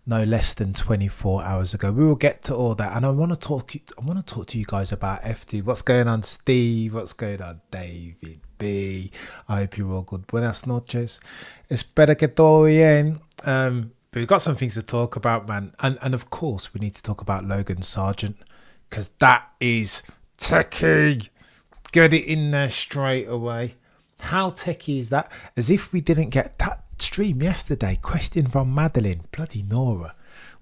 no less than 24 hours ago. We will get to all that, and I want to talk to you guys about FT. What's going on, Steve? What's going on, David B? I hope you're all good. Buenas noches. Espero que todo bien. But we've got some things to talk about, man, and of course we need to talk about Logan Sargeant, because that is techie. Get it in there straight away. How techie is that? As if we didn't get that stream yesterday. Question from Madeline. Bloody Nora.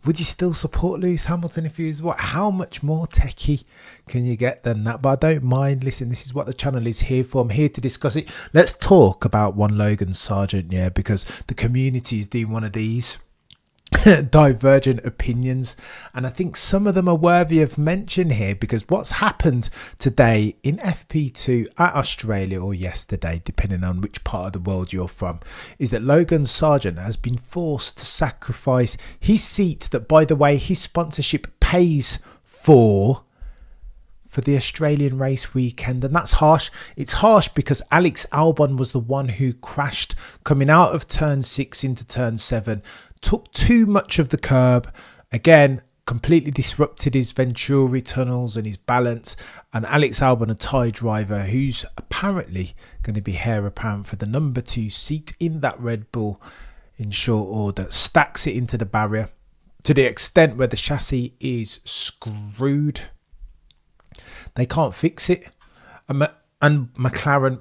Would you still support Lewis Hamilton if he was what? How much more techie can you get than that? But I don't mind. Listen, this is what the channel is here for. I'm here to discuss it. Let's talk about one Logan Sargeant, yeah, because the community is doing one of these divergent opinions, and I think some of them are worthy of mention here, because what's happened today in FP2 at Australia, or yesterday depending on which part of the world you're from, is that Logan Sargeant has been forced to sacrifice his seat that, by the way, his sponsorship pays for the Australian race weekend. And that's harsh. It's harsh because Alex Albon was the one who crashed coming out of turn 6 into turn 7, took too much of the curb, again completely disrupted his Venturi tunnels and his balance, and Alex Albon, a Thai driver who's apparently going to be heir apparent for the number 2 seat in that Red Bull in short order, stacks it into the barrier to the extent where the chassis is screwed. They can't fix it. And McLaren,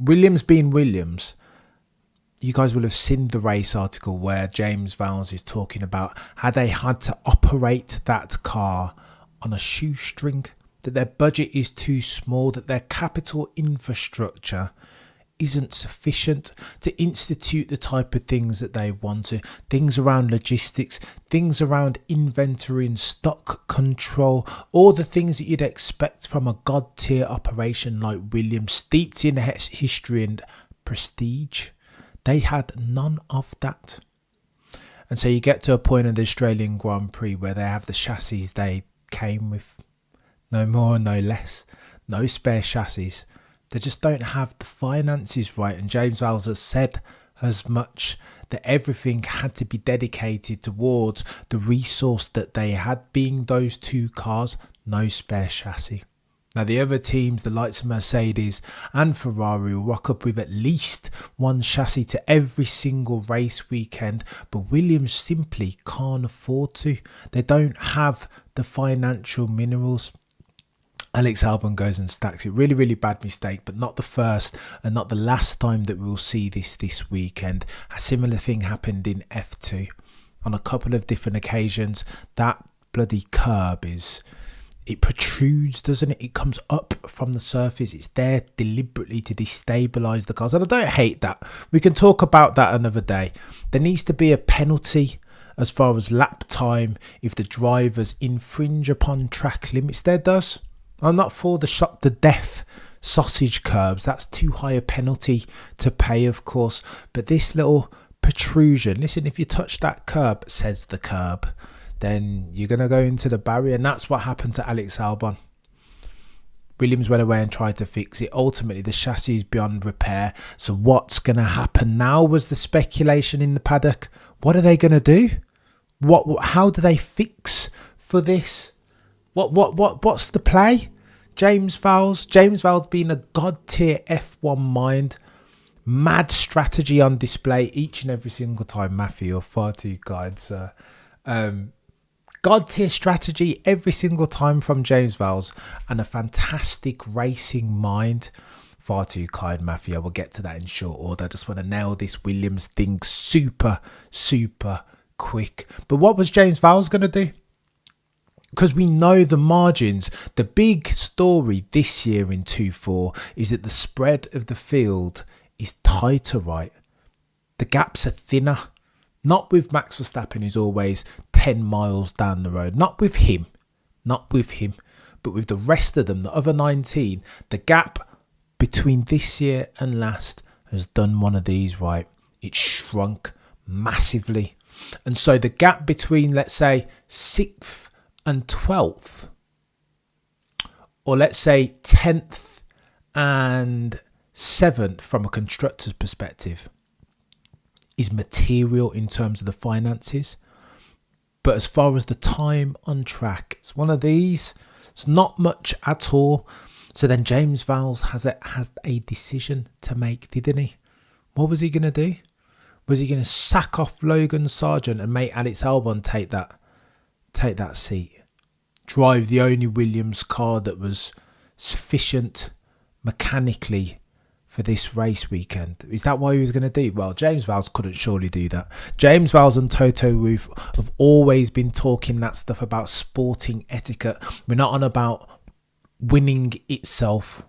Williams being Williams, you guys will have seen the race article where James Vowles is talking about how they had to operate that car on a shoestring, that their budget is too small, that their capital infrastructure isn't sufficient to institute the type of things that they want to. Things around logistics, things around inventory and stock control, all the things that you'd expect from a god tier operation like Williams, steeped in history and prestige. They had none of that. And so you get to a point in the Australian Grand Prix where they have the chassis they came with. No more, no less. No spare chassis. They just don't have the finances right. And James Vowles has said as much, that everything had to be dedicated towards the resource that they had, being those 2 cars, no spare chassis. Now the other teams, the likes of Mercedes and Ferrari, will rock up with at least 1 chassis to every single race weekend, but Williams simply can't afford to. They don't have the financial minerals. Alex Albon goes and stacks it. Really, really bad mistake, but not the first and not the last time that we'll see this weekend. A similar thing happened in F2 on a couple of different occasions. That bloody curb it protrudes, doesn't it? It comes up from the surface. It's there deliberately to destabilise the cars. And I don't hate that. We can talk about that another day. There needs to be a penalty as far as lap time if the drivers infringe upon track limits. There does. I'm not for the shot to death sausage curbs. That's too high a penalty to pay, of course. But this little protrusion, listen, if you touch that curb, says the curb, then you're going to go into the barrier. And that's what happened to Alex Albon. Williams went away and tried to fix it. Ultimately, the chassis is beyond repair. So what's going to happen now was the speculation in the paddock. What are they going to do? How do they fix for this? What's the play? James Vowles being a god tier F1 mind, mad strategy on display each and every single time. Matthew, you're far too kind, sir. God tier strategy every single time from James Vowles, and a fantastic racing mind. Far too kind, Matthew. I will get to that in short order. I just want to nail this Williams thing super quick. But what was James Vowles going to do? Because we know the margins. The big story this year in 2-4 is that the spread of the field is tighter, right? The gaps are thinner. Not with Max Verstappen, who's always 10 miles down the road. Not with him. But with the rest of them, the other 19, the gap between this year and last has done one of these, right? It's shrunk massively. And so the gap between, let's say, 6th and 12th, or let's say 10th and 7th from a constructor's perspective, is material in terms of the finances. But as far as the time on track, it's one of these. It's not much at all. So then James Vowles has a decision to make, didn't he? What was he going to do? Was he going to sack off Logan Sargeant and make Alex Albon take that seat? Drive the only Williams car that was sufficient mechanically for this race weekend. Is that what he was going to do? Well, James Vowles couldn't surely do that. James Vowles and Toto Wolff have always been talking that stuff about sporting etiquette. We're not on about winning itself.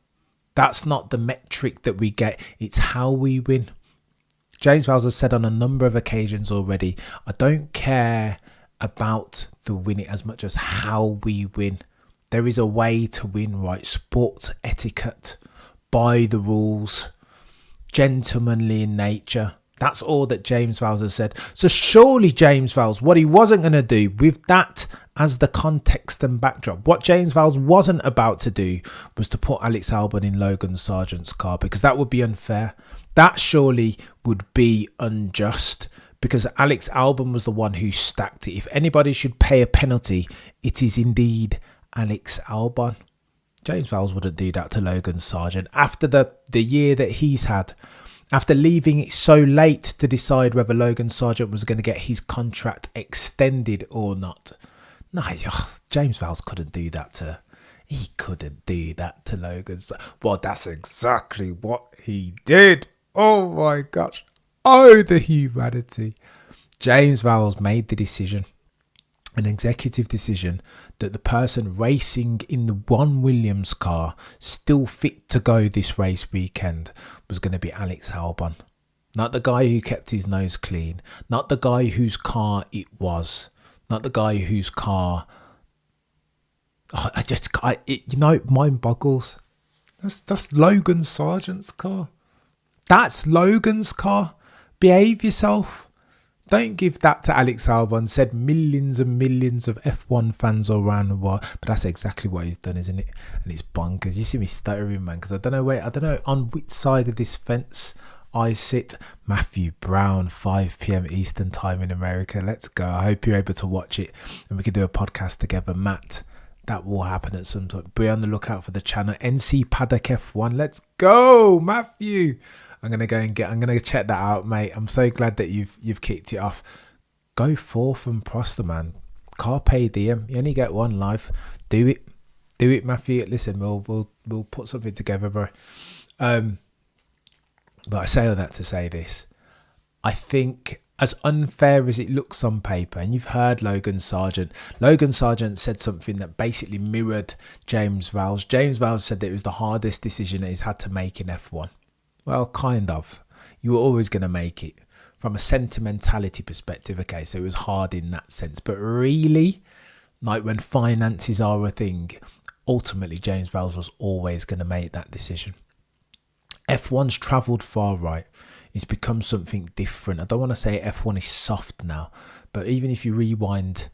That's not the metric that we get. It's how we win. James Vowles has said on a number of occasions already, I don't care about the winning as much as how we win. There is a way to win, right? Sports etiquette, by the rules, gentlemanly in nature. That's all that James Vowles has said. So surely James Vowles, what he wasn't going to do with that as the context and backdrop, what James Vowles wasn't about to do was to put Alex Albon in Logan Sargeant's car, because that would be unfair. That surely would be unjust, because Alex Albon was the one who stacked it. If anybody should pay a penalty, it is indeed Alex Albon. James Vowles wouldn't do that to Logan Sargeant after the year that he's had. After leaving it so late to decide whether Logan Sargeant was going to get his contract extended or not. No, James Vowles couldn't do that to... He couldn't do that to Logan. Well, that's exactly what he did. Oh my gosh. Oh, the humanity. James Vowles made the decision, an executive decision, that the person racing in the one Williams car still fit to go this race weekend was going to be Alex Albon. Not the guy who kept his nose clean. Not the guy whose car it was. Not the guy whose car... mind boggles. That's Logan Sargeant's car. That's Logan's car. Behave yourself. Don't give that to Alex Albon, said millions and millions of F1 fans all around the world. But that's exactly what he's done, isn't it? And it's bonkers. You see me stuttering, man, because I don't know on which side of this fence I sit. Matthew Brown, 5 p.m. Eastern time in America. Let's go. I hope you're able to watch it and we can do a podcast together. Matt, that will happen at some time. Be on the lookout for the channel NC Paddock F1. Let's go, Matthew. I'm gonna check that out, mate. I'm so glad that you've kicked it off. Go forth and prosper, man. Carpe diem. You only get one life. Do it, Matthew. Listen, we'll put something together, bro. But I say all that to say this. I think, as unfair as it looks on paper, and you've heard Logan Sargeant. Logan Sargeant said something that basically mirrored James Vowles. James Vowles said that it was the hardest decision that he's had to make in F1. Well, kind of. You were always going to make it. From a sentimentality perspective, okay, so it was hard in that sense. But really, like when finances are a thing, ultimately James Vowles was always going to make that decision. F1's travelled far right. It's become something different. I don't want to say F1 is soft now, but even if you rewind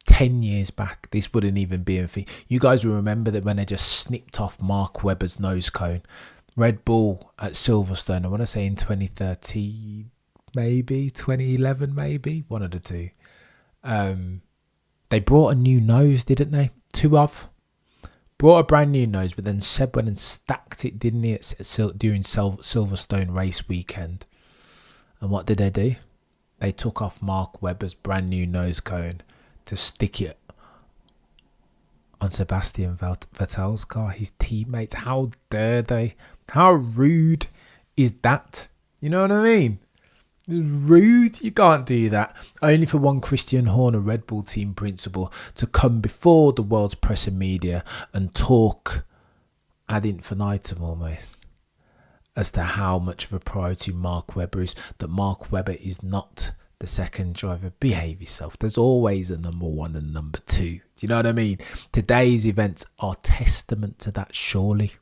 10 years back, this wouldn't even be a thing. You guys will remember that when they just snipped off Mark Webber's nose cone. Red Bull at Silverstone, I want to say in 2013, maybe 2011, maybe one of the two. They brought a new nose, didn't they? Brought a brand new nose, but then Seb went and stacked it, didn't he, during Silverstone race weekend. And what did they do? They took off Mark Webber's brand new nose cone to stick it on Sebastian Vettel's car, his teammates. How dare they? How rude is that? You know what I mean? Rude. You can't do that. Only for one Christian Horner, Red Bull team principal, to come before the world's press and media and talk ad infinitum almost as to how much of a priority Mark Webber is. That Mark Webber is not the second driver. Behave yourself. There's always a number one and number two. Do you know what I mean? Today's events are testament to that, surely.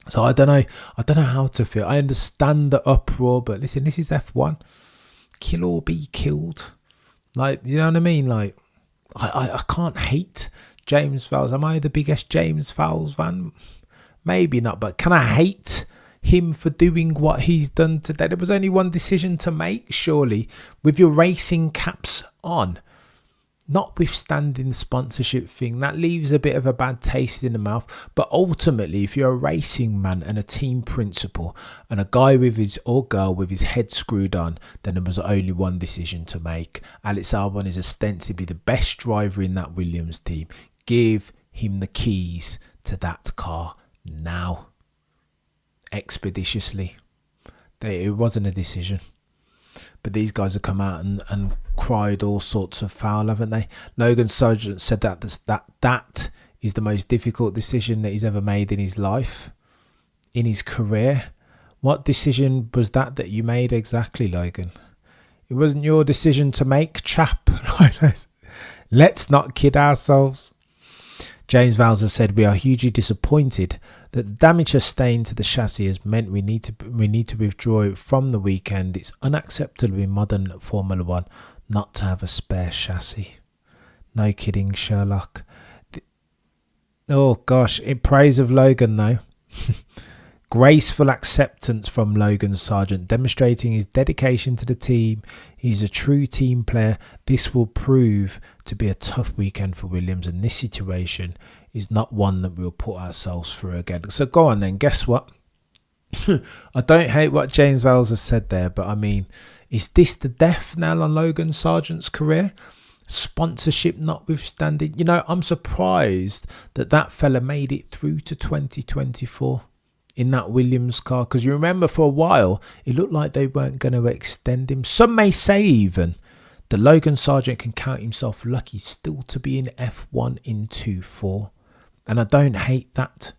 So I don't know how to feel. I understand the uproar, but listen, this is F1. Kill or be killed. Like, you know what I mean? Like, I can't hate James Vowles. Am I the biggest James Vowles fan? Maybe not, but can I hate him for doing what he's done today? There was only one decision to make, surely, with your racing caps on. notwithstanding the sponsorship thing, that leaves a bit of a bad taste in the mouth. But ultimately, if you're a racing man and a team principal and a guy with his or girl with his head screwed on, then there was only one decision to make. Alex Albon is ostensibly the best driver in that Williams team. Give him the keys to that car now, expeditiously. It wasn't a decision. But these guys have come out and cried all sorts of foul, haven't they? Logan Sargeant said that is the most difficult decision that he's ever made in his life, in his career. What decision was that you made exactly, Logan? It wasn't your decision to make, chap. Let's not kid ourselves. James Vowles has said, we are hugely disappointed that the damage sustained to the chassis has meant we need to withdraw it from the weekend. It's unacceptable in modern Formula One not to have a spare chassis. No kidding, Sherlock. Oh gosh, in praise of Logan though. Graceful acceptance from Logan Sargeant, demonstrating his dedication to the team. He's a true team player. This will prove to be a tough weekend for Williams, and this situation is not one that we'll put ourselves through again. So go on then, guess what? I don't hate what James Vowles has said there, but I mean, is this the death knell on Logan Sargeant's career? Sponsorship notwithstanding. You know, I'm surprised that fella made it through to 2024. In that Williams car, because you remember for a while it looked like they weren't going to extend him. Some may say even that Logan Sargeant can count himself lucky still to be in F1 in 2-4, and I don't hate that.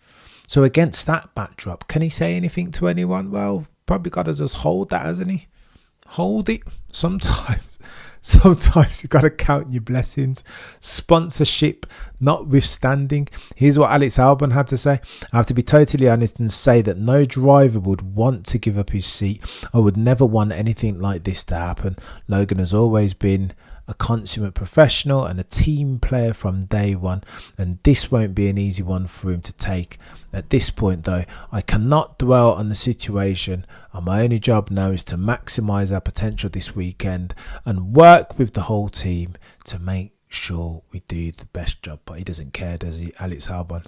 So against that backdrop, can he say anything to anyone? Well, probably got to just hold that, hasn't he? Hold it. Sometimes you got to count your blessings. Sponsorship notwithstanding. Here's what Alex Albon had to say. I have to be totally honest and say that no driver would want to give up his seat. I would never want anything like this to happen. Logan has always been a consummate professional and a team player from day one, and this won't be an easy one for him to take. At this point though, I cannot dwell on the situation, and my only job now is to maximise our potential this weekend and work with the whole team to make sure we do the best job. But he doesn't care, does he, Alex Albon?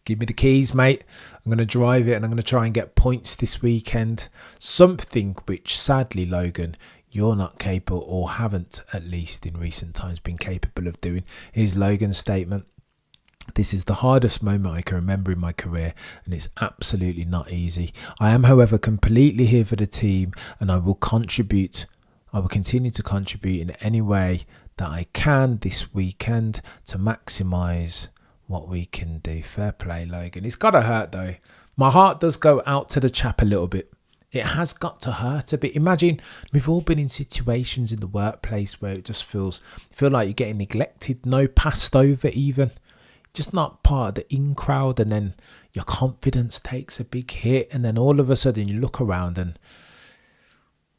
Give me the keys, mate. I'm going to drive it and I'm going to try and get points this weekend. Something which sadly, Logan, you're not capable, or haven't at least in recent times been capable of doing. Here's Logan's statement. This is the hardest moment I can remember in my career, and it's absolutely not easy. I am, however, completely here for the team, and I will continue to contribute in any way that I can this weekend to maximise what we can do. Fair play, Logan. It's got to hurt though. My heart does go out to the chap a little bit. It has got to hurt a bit. Imagine, we've all been in situations in the workplace where it just feel like you're getting neglected, passed over even. Just not part of the in crowd, and then your confidence takes a big hit, and then all of a sudden you look around and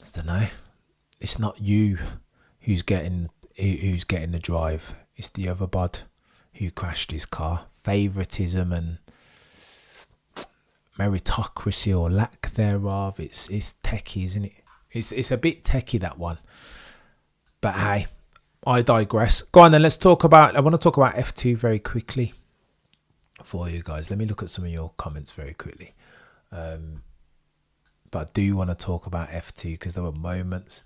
I don't know, it's not you who's getting the drive. It's the other bod who crashed his car. Favoritism and meritocracy or lack thereof. It's techie, isn't it? It's a bit techie, that one. But hey, I digress. Go on then, I want to talk about F2 very quickly for you guys. Let me look at some of your comments very quickly. But I do want to talk about F2 because there were moments.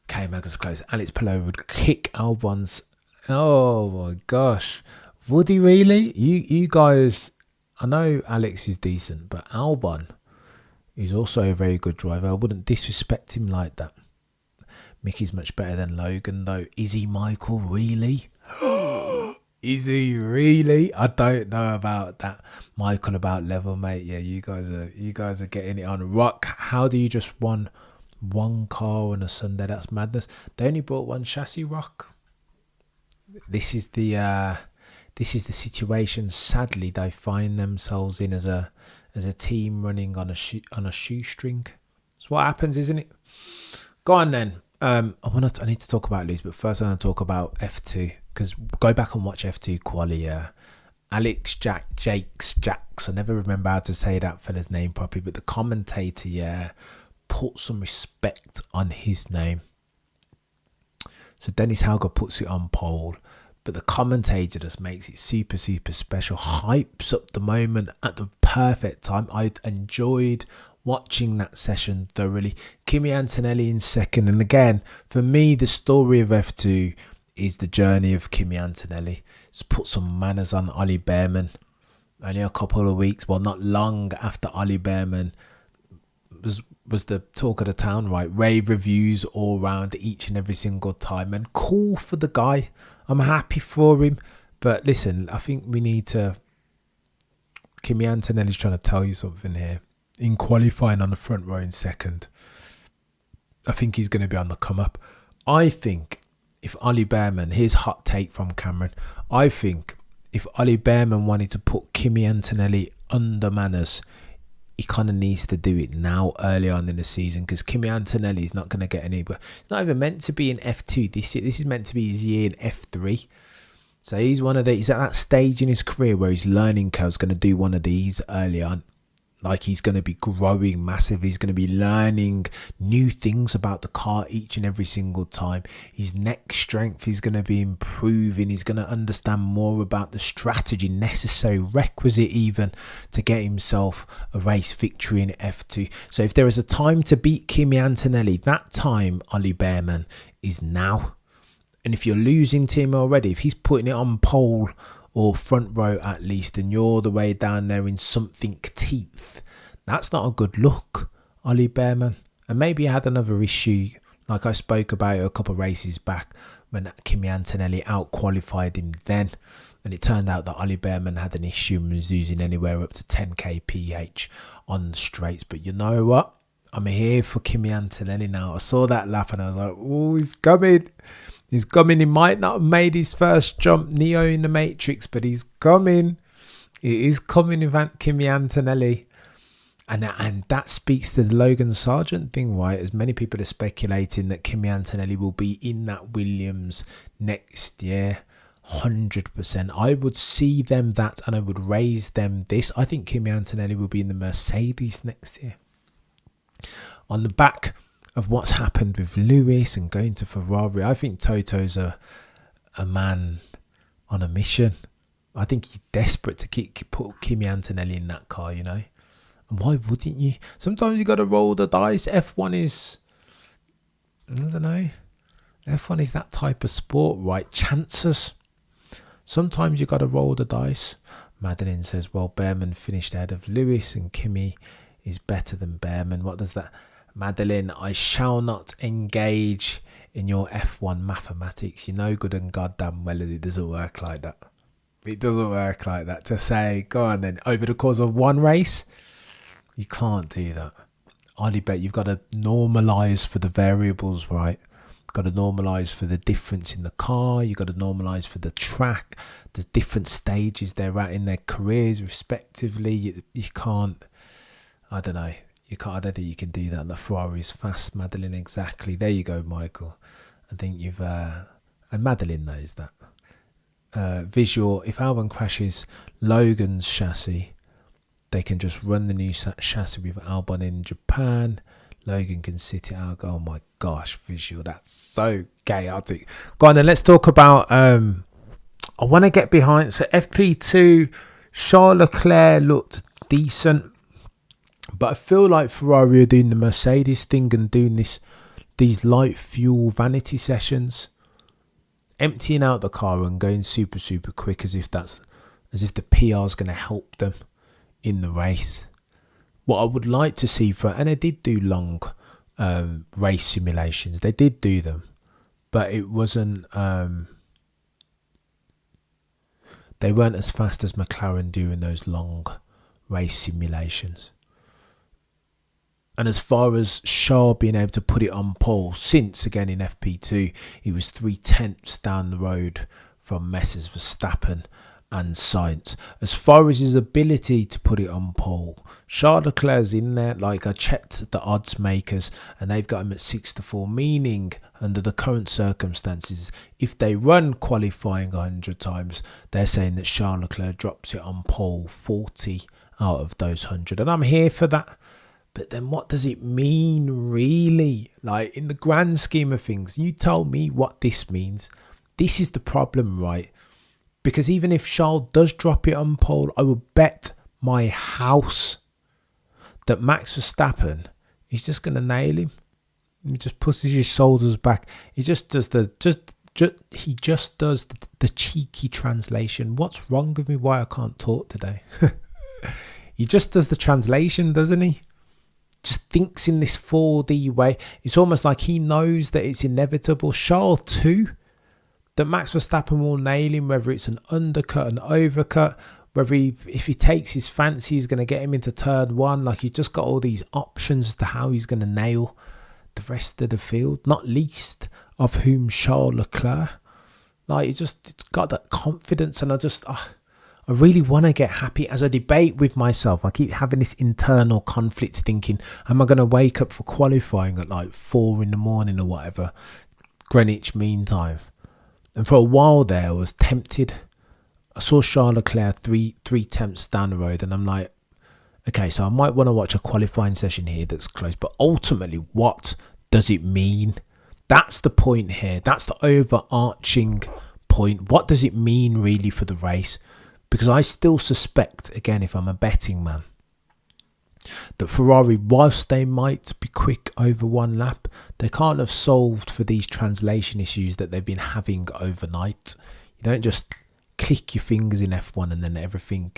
K-Mag was close. Alex Palou would kick Albon's. Oh my gosh. Would he really? You guys, I know Alex is decent, but Albon is also a very good driver. I wouldn't disrespect him like that. Mickey's much better than Logan though. Is he, Michael? Really? Is he really? I don't know about that, Michael, about level, mate. Yeah, you guys are getting it on. Rock, how do you just won one car on a Sunday? That's madness. They only bought one chassis, Rock. This is the situation sadly they find themselves in as a team running on a shoestring. That's what happens, isn't it? Go on then. I need to talk about these, but first I want to talk about F2, because go back and watch F2 quali. Alex Jacks. I never remember how to say that fella's name properly, but the commentator, put some respect on his name. So Dennis Hauger puts it on pole, but the commentator just makes it super, super special, hypes up the moment at the perfect time. I enjoyed watching that session thoroughly. Kimi Antonelli in second, and again, for me, the story of F2 is the journey of Kimi Antonelli. It's put some manners on Ollie Behrman. Only a couple of weeks, well, not long after Ollie Behrman was the talk of the town, right? Rave reviews all round each and every single time, and cool for the guy. I'm happy for him, but listen, I think we need to. Kimi Antonelli's trying to tell you something here. In qualifying on the front row in second, I think he's going to be on the come up. I think if Ollie Behrman, here's hot take from Cameron, I think if Ollie Behrman wanted to put Kimi Antonelli under manners, he kind of needs to do it now, early on in the season, because Kimi Antonelli is not going to get anywhere. It's not even meant to be in F2 this year. This is meant to be his year in F3. So he's he's at that stage in his career where his learning curve's going to do one of these early on. Like, he's going to be growing massively. He's going to be learning new things about the car each and every single time. His neck strength is going to be improving. He's going to understand more about the strategy necessary, requisite even, to get himself a race victory in F2. So if there is a time to beat Kimi Antonelli, that time, Ollie Behrman, is now. And if you're losing to him already, if he's putting it on pole or front row at least, and you're the way down there in something teeth, that's not a good look, Ollie Behrman. And maybe he had another issue, like I spoke about a couple of races back, when Kimi Antonelli out-qualified him then, and it turned out that Ollie Behrman had an issue and was losing anywhere up to 10 kph on the straights. But you know what? I'm here for Kimi Antonelli now. I saw that lap and I was like, oh, he's coming. He's coming. He might not have made his first jump, Neo in the Matrix, but he's coming. It is coming with Kimi Antonelli. And that speaks to the Logan Sargeant thing, right? As many people are speculating that Kimi Antonelli will be in that Williams next year. 100%. I would see them that, and I would raise them this. I think Kimi Antonelli will be in the Mercedes next year. On the back of what's happened with Lewis and going to Ferrari, I think Toto's a man on a mission. I think he's desperate to put Kimi Antonelli in that car, you know. And why wouldn't you? Sometimes you got to roll the dice. F1 is, I don't know. F1 is that type of sport, right? Chances. Sometimes you got to roll the dice. Madeline says, well, Behrman finished ahead of Lewis and Kimi is better than Behrman. What does that... Madeline, I shall not engage in your F1 mathematics. You know good and goddamn well that it doesn't work like that. It doesn't work like that. To say, go on then, over the course of one race, you can't do that. Ollie bet you've got to normalise for the variables, right? Got to normalise for the difference in the car. You've got to normalise for the track. There's different stages they're at in their careers, respectively. You can't, I don't know. You can't. I don't think you can do that. The Ferrari's fast, Madeline. Exactly. There you go, Michael. I think you've and Madeline knows that. Visual. If Albon crashes Logan's chassis, they can just run the new chassis with Albon in Japan. Logan can sit it out. Oh my gosh, visual. That's so chaotic. Go on then. Let's talk about. I want to get behind. So FP2, Charles Leclerc looked decent. But I feel like Ferrari are doing the Mercedes thing and doing these light fuel vanity sessions, emptying out the car and going super, super quick as if the PR is going to help them in the race. What I would like to see and they did do long race simulations. They did do them, but it wasn't. They weren't as fast as McLaren doing those long race simulations. And as far as Charles being able to put it on pole, since again in FP2, he was 3/10 down the road from Messrs Verstappen and Sainz. As far as his ability to put it on pole, Charles Leclerc's in there. Like, I checked the odds makers and they've got him at 6-4, meaning under the current circumstances, if they run qualifying 100 times, they're saying that Charles Leclerc drops it on pole 40 out of those 100. And I'm here for that. But then what does it mean really? Like, in the grand scheme of things, you tell me what this means. This is the problem, right? Because even if Charles does drop it on pole, I will bet my house that Max Verstappen is just going to nail him. He just pushes his shoulders back. He just does the cheeky translation. What's wrong with me? Why I can't talk today? He just does the translation, doesn't he? Just thinks in this 4D way. It's almost like he knows that it's inevitable. Charles too, that Max Verstappen will nail him, whether it's an undercut, an overcut, whether if he takes his fancy, he's going to get him into turn one. Like, he's just got all these options as to how he's going to nail the rest of the field, not least of whom Charles Leclerc. Like, it's got that confidence, and I really want to get happy. As I debate with myself, I keep having this internal conflict thinking, am I going to wake up for qualifying at like 4 a.m. or whatever, Greenwich Mean Time? And for a while there, I was tempted. I saw Charles Leclerc three temps down the road, and I'm like, okay, so I might want to watch a qualifying session here that's close. But ultimately, what does it mean? That's the point here. That's the overarching point. What does it mean really for the race? Because I still suspect, again, if I'm a betting man, that Ferrari, whilst they might be quick over one lap, they can't have solved for these translation issues that they've been having overnight. You don't just click your fingers in F1 and then everything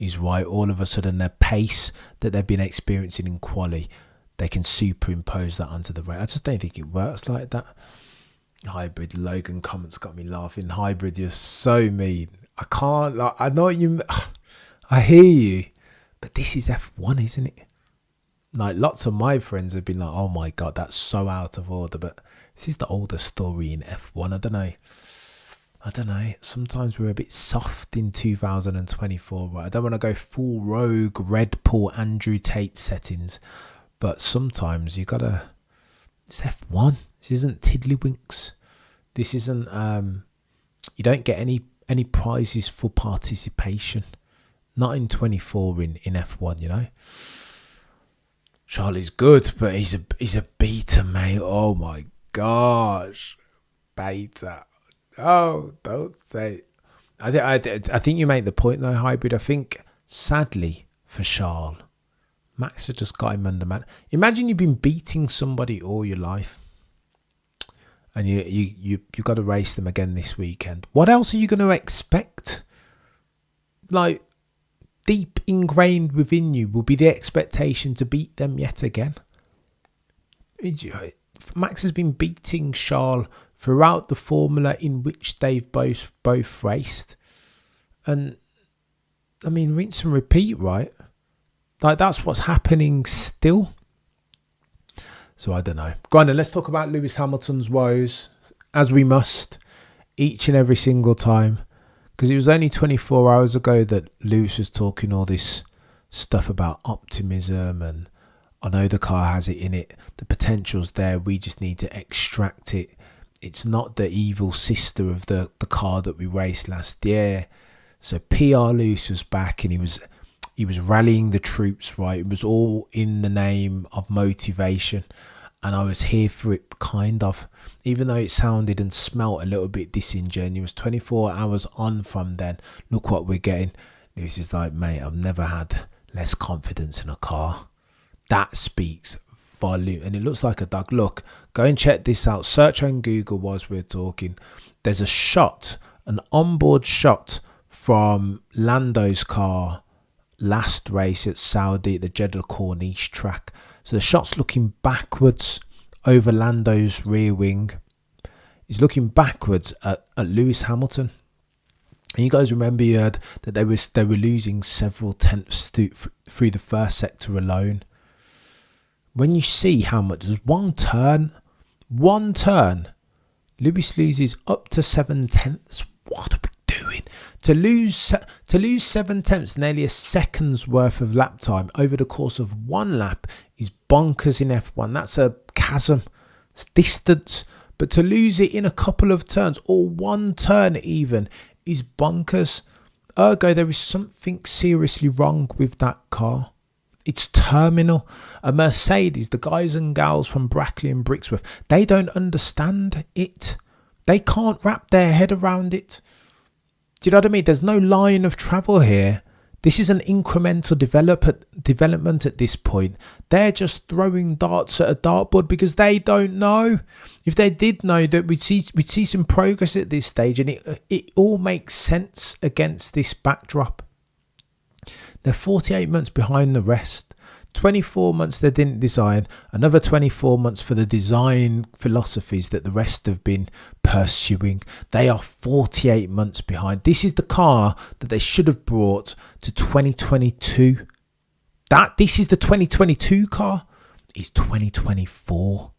is right. All of a sudden, their pace that they've been experiencing in quali, they can superimpose that onto the race. I just don't think it works like that. Hybrid Logan comments got me laughing. Hybrid, you're so mean. I can't, like, I know you, I hear you, but this is F1, isn't it? Like, lots of my friends have been like, oh my God, that's so out of order. But this is the older story in F1. I don't know. Sometimes we're a bit soft in 2024, right? I don't want to go full rogue Red Bull Andrew Tate settings, but sometimes you gotta, it's F1. This isn't Tiddlywinks. This isn't, you don't get any prizes for participation. Not in 24 in F1, you know. Charlie's good, but he's a beta, mate. Oh my gosh, beta. Oh, don't say. I think you make the point though, Hybrid. I think sadly for Charles, Max has just got him under man. Imagine you've been beating somebody all your life, and you got to race them again this weekend. What else are you going to expect? Like, deep ingrained within you will be the expectation to beat them yet again. Max has been beating Charles throughout the formula in which they've both raced. And, I mean, rinse and repeat, right? Like, that's what's happening still. So, I don't know. Go on then, let's talk about Lewis Hamilton's woes, as we must, each and every single time. Because it was only 24 hours ago that Lewis was talking all this stuff about optimism, and I know the car has it in it. The potential's there. We just need to extract it. It's not the evil sister of the car that we raced last year. So PR Lewis was back, and he was rallying the troops, right? It was all in the name of motivation. And I was here for it, kind of. Even though it sounded and smelt a little bit disingenuous. 24 hours on from then, look what we're getting. Lewis is like, mate, I've never had less confidence in a car. That speaks volume. And it looks like a dog. Look, go and check this out. Search on Google whilst we're talking. There's a shot, an onboard shot from Lando's car last race at Saudi, at the Jeddah Corniche track. So the shot's looking backwards over Lando's rear wing. He's looking backwards at Lewis Hamilton. And you guys remember, you heard that they were losing several tenths through the first sector alone. When you see how much, there's one turn, Lewis loses up to 7 tenths. What are we doing? To lose 7 tenths, nearly a second's worth of lap time over the course of one lap is bonkers in F1. That's a chasm. It's distance. But to lose it in a couple of turns, or one turn even, is bonkers. Ergo, there is something seriously wrong with that car. It's terminal. A Mercedes, the guys and gals from Brackley and Brixworth, they don't understand it. They can't wrap their head around it. Do you know what I mean? There's no line of travel here. This is an incremental development at this point. They're just throwing darts at a dartboard because they don't know. If they did know, that we'd see some progress at this stage, and it all makes sense against this backdrop. They're 48 months behind the rest. 24 months they didn't design, another 24 months for the design philosophies that the rest have been pursuing. They are 48 months behind. This is the car that they should have brought to 2022. This is the 2022 car. It's 2024.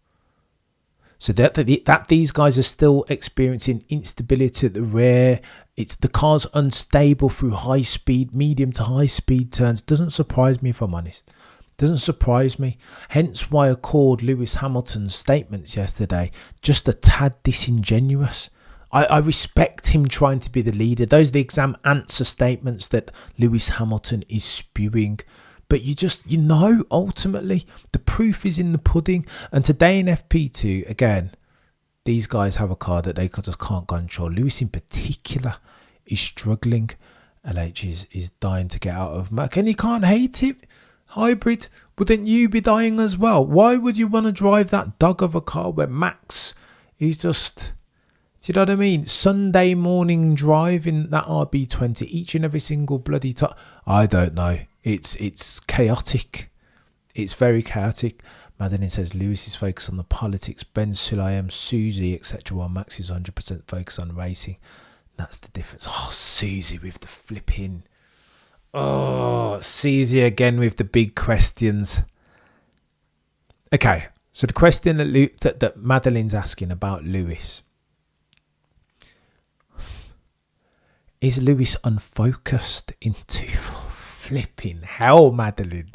So that these guys are still experiencing instability at the rear. It's the car's unstable through high speed, medium to high speed turns. Doesn't surprise me, if I'm honest. Doesn't surprise me. Hence why I called Lewis Hamilton's statements yesterday just a tad disingenuous. I respect him trying to be the leader. Those are the exam answer statements that Lewis Hamilton is spewing. But you know, ultimately, the proof is in the pudding. And today in FP2, again, these guys have a car that they just can't control. Lewis in particular is struggling. LH is dying to get out of Mac. And you can't hate it. Hybrid, wouldn't you be dying as well? Why would you want to drive that dog of a car where Max is just... Do you know what I mean? Sunday morning drive in that RB20 each and every single bloody time. I don't know. It's chaotic. It's very chaotic. Madeline says Lewis is focused on the politics. Ben Sulayem, Susie, etc. While Max is 100% focused on racing. That's the difference. Oh, Susie with the flipping... Oh, Susie again with the big questions. Okay, so the question that Madeline's asking about Lewis. Is Lewis unfocused into flipping hell, Madeline?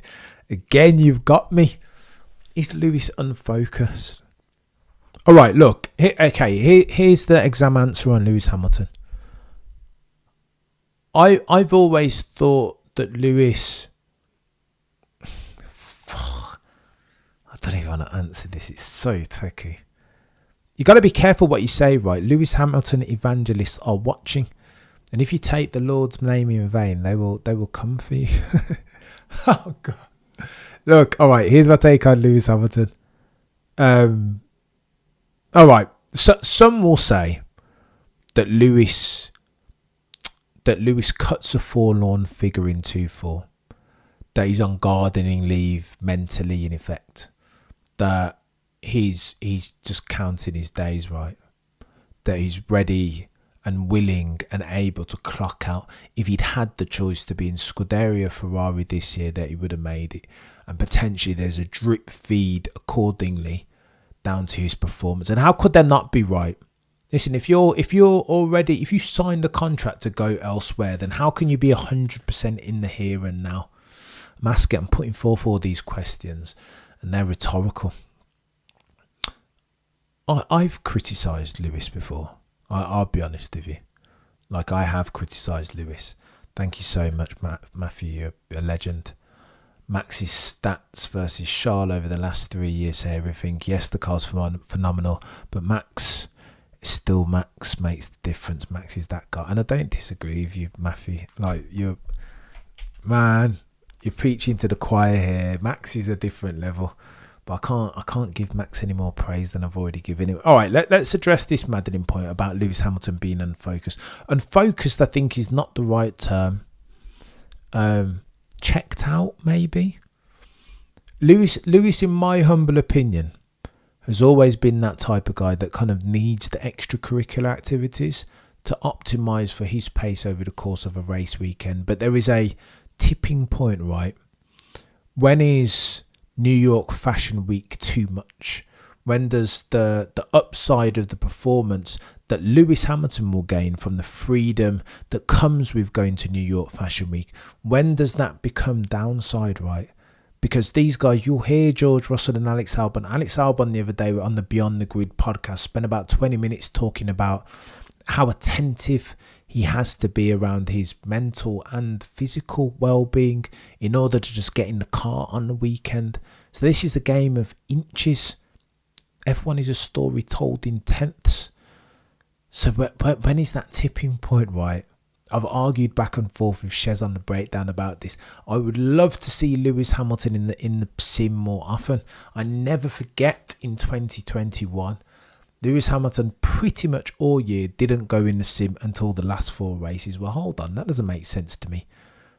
Again, you've got me. Is Lewis unfocused? All right, look. Here's the exam answer on Lewis Hamilton. I've always thought that Lewis... I don't even want to answer this. It's so tricky. You got to be careful what you say, right? Lewis Hamilton evangelists are watching. And if you take the Lord's name in vain, they will come for you. Oh, God. Look, all right, here's my take on Lewis Hamilton. All right, so some will say that Lewis cuts a forlorn figure in 2-4, that he's on gardening leave mentally, in effect, that he's just counting his days, right, that he's ready and willing and able to clock out. If he'd had the choice to be in Scuderia Ferrari this year, that he would have made it, and potentially there's a drip feed accordingly down to his performance. And how could there not be, right? Listen, if you signed a contract to go elsewhere, then how can you be 100% in the here and now? I'm putting forth all these questions, and they're rhetorical. I've criticised Lewis before. I'll be honest with you. Like, I have criticised Lewis. Thank you so much, Matthew. You're a legend. Max's stats versus Charles over the last 3 years say everything. Yes, the car's phenomenal, but Max... Still, Max makes the difference. Max is that guy, and I don't disagree with you, Matthew. Like, you're preaching to the choir here. Max is a different level, but I can't give Max any more praise than I've already given him. All right, let's address this Madeline point about Lewis Hamilton being unfocused. Unfocused, I think, is not the right term. Checked out, maybe. Lewis, in my humble opinion, has always been that type of guy that kind of needs the extracurricular activities to optimise for his pace over the course of a race weekend. But there is a tipping point, right? When is New York Fashion Week too much? When does the upside of the performance that Lewis Hamilton will gain from the freedom that comes with going to New York Fashion Week, when does that become downside, right? Because these guys, you'll hear George Russell and Alex Albon. Alex Albon the other day on the Beyond the Grid podcast spent about 20 minutes talking about how attentive he has to be around his mental and physical well-being in order to just get in the car on the weekend. So this is a game of inches. F1 is a story told in tenths. So when is that tipping point, right? I've argued back and forth with Shez on the breakdown about this. I would love to see Lewis Hamilton in the sim more often. I never forget in 2021, Lewis Hamilton pretty much all year didn't go in the sim until the last 4 races. Well, hold on, that doesn't make sense to me.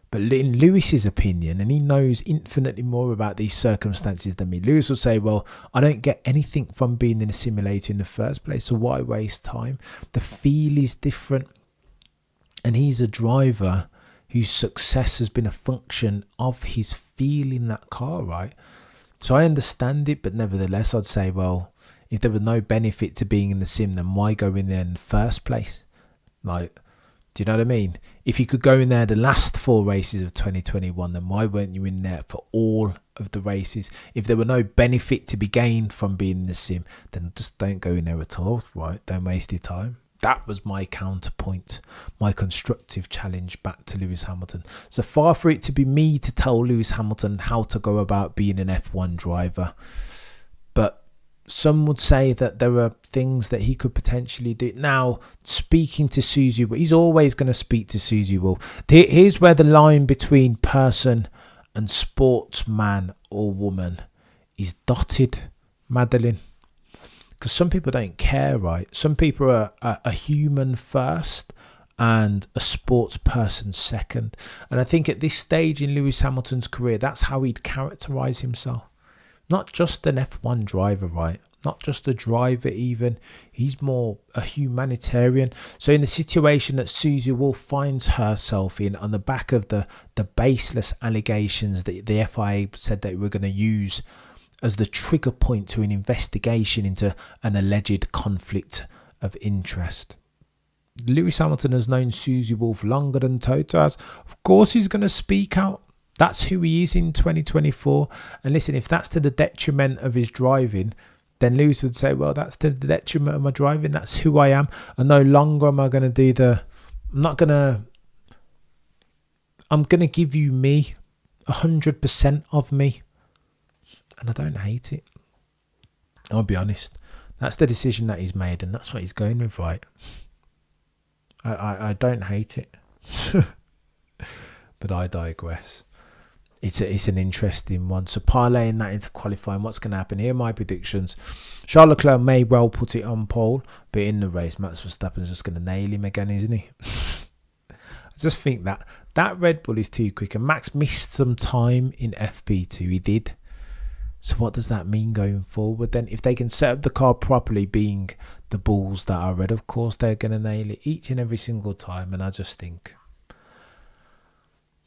But in Lewis's opinion, and he knows infinitely more about these circumstances than me, Lewis would say, well, I don't get anything from being in a simulator in the first place, so why waste time? The feel is different. And he's a driver whose success has been a function of his feel in that car, right? So I understand it, but nevertheless, I'd say, well, if there was no benefit to being in the sim, then why go in there in the first place? Like, do you know what I mean? If you could go in there the last 4 races of 2021, then why weren't you in there for all of the races? If there were no benefit to be gained from being in the sim, then just don't go in there at all, right? Don't waste your time. That was my counterpoint, my constructive challenge back to Lewis Hamilton. So far for it to be me to tell Lewis Hamilton how to go about being an F1 driver. But some would say that there are things that he could potentially do. Now, speaking to Susie, he's always going to speak to Susie Wolf. Here's where the line between person and sportsman or woman is dotted, Madeline. Because some people don't care, right? Some people are a human first and a sports person second. And I think at this stage in Lewis Hamilton's career, that's how he'd characterise himself. Not just an F1 driver, right? Not just a driver even. He's more a humanitarian. So in the situation that Susie Wolf finds herself in on the back of the baseless allegations that the FIA said they were going to use as the trigger point to an investigation into an alleged conflict of interest. Lewis Hamilton has known Susie Wolf longer than Toto has. Of course he's going to speak out. That's who he is in 2024. And listen, if that's to the detriment of his driving, then Lewis would say, well, that's to the detriment of my driving. That's who I am. And no longer am I going to do I'm going to give you me, 100% of me. And I don't hate it. I'll be honest. That's the decision that he's made, and that's what he's going with, right? I don't hate it. But I digress. It's an interesting one. So parlaying that into qualifying, what's going to happen? Here are my predictions. Charles Leclerc may well put it on pole, but in the race, Max Verstappen's just going to nail him again, isn't he? I just think that Red Bull is too quick, and Max missed some time in FP2. He did. So what does that mean going forward then? If they can set up the car properly, being the balls that are red, of course they're going to nail it each and every single time. And I just think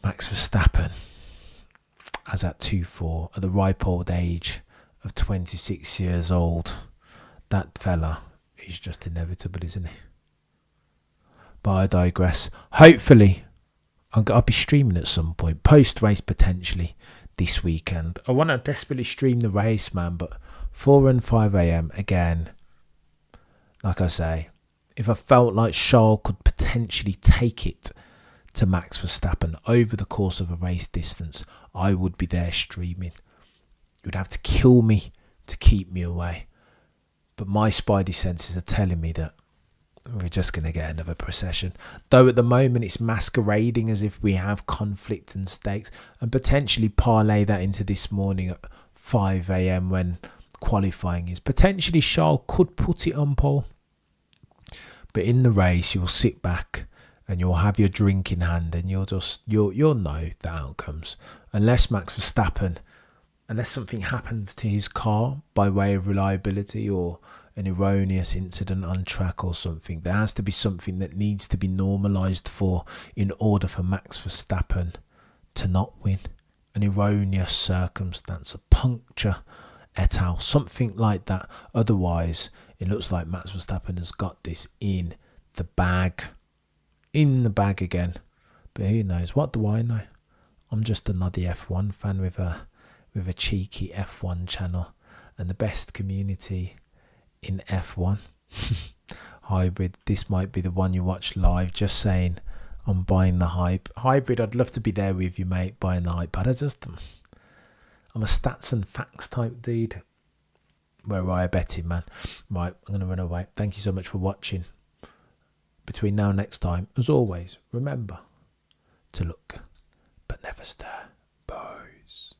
Max Verstappen, as at 2-4, at the ripe old age of 26 years old, that fella is just inevitable, isn't he? But I digress. Hopefully, I'll be streaming at some point, post-race potentially, this weekend. I want to desperately stream the race, man, but 4 and 5 a.m. again. Like I say, if I felt like Charles could potentially take it to Max Verstappen over the course of a race distance, I would be there streaming. It would have to kill me to keep me away. But my spidey senses are telling me that we're just going to get another procession. Though at the moment it's masquerading as if we have conflict and stakes, and potentially parlay that into this morning at 5 a.m. when qualifying is. Potentially Charles could put it on pole. But in the race you'll sit back and you'll have your drink in hand and you'll know the outcomes. Unless Max Verstappen, unless something happens to his car by way of reliability or an erroneous incident on track or something, there has to be something that needs to be normalised for in order for Max Verstappen to not win. An erroneous circumstance, a puncture et al, something like that. Otherwise, it looks like Max Verstappen has got this in the bag. In the bag again. But who knows? What do I know? I'm just a noddy F1 fan with a cheeky F1 channel and the best community in F1. hybrid. This might be the one you watch live. Just saying, I'm buying the hype. Hybrid, I'd love to be there with you, mate, buying the hype. But I'm a stats and facts type dude. Where I betting, man. Right, I'm going to run away. Thank you so much for watching. Between now and next time, as always, remember to look but never stir. Boys.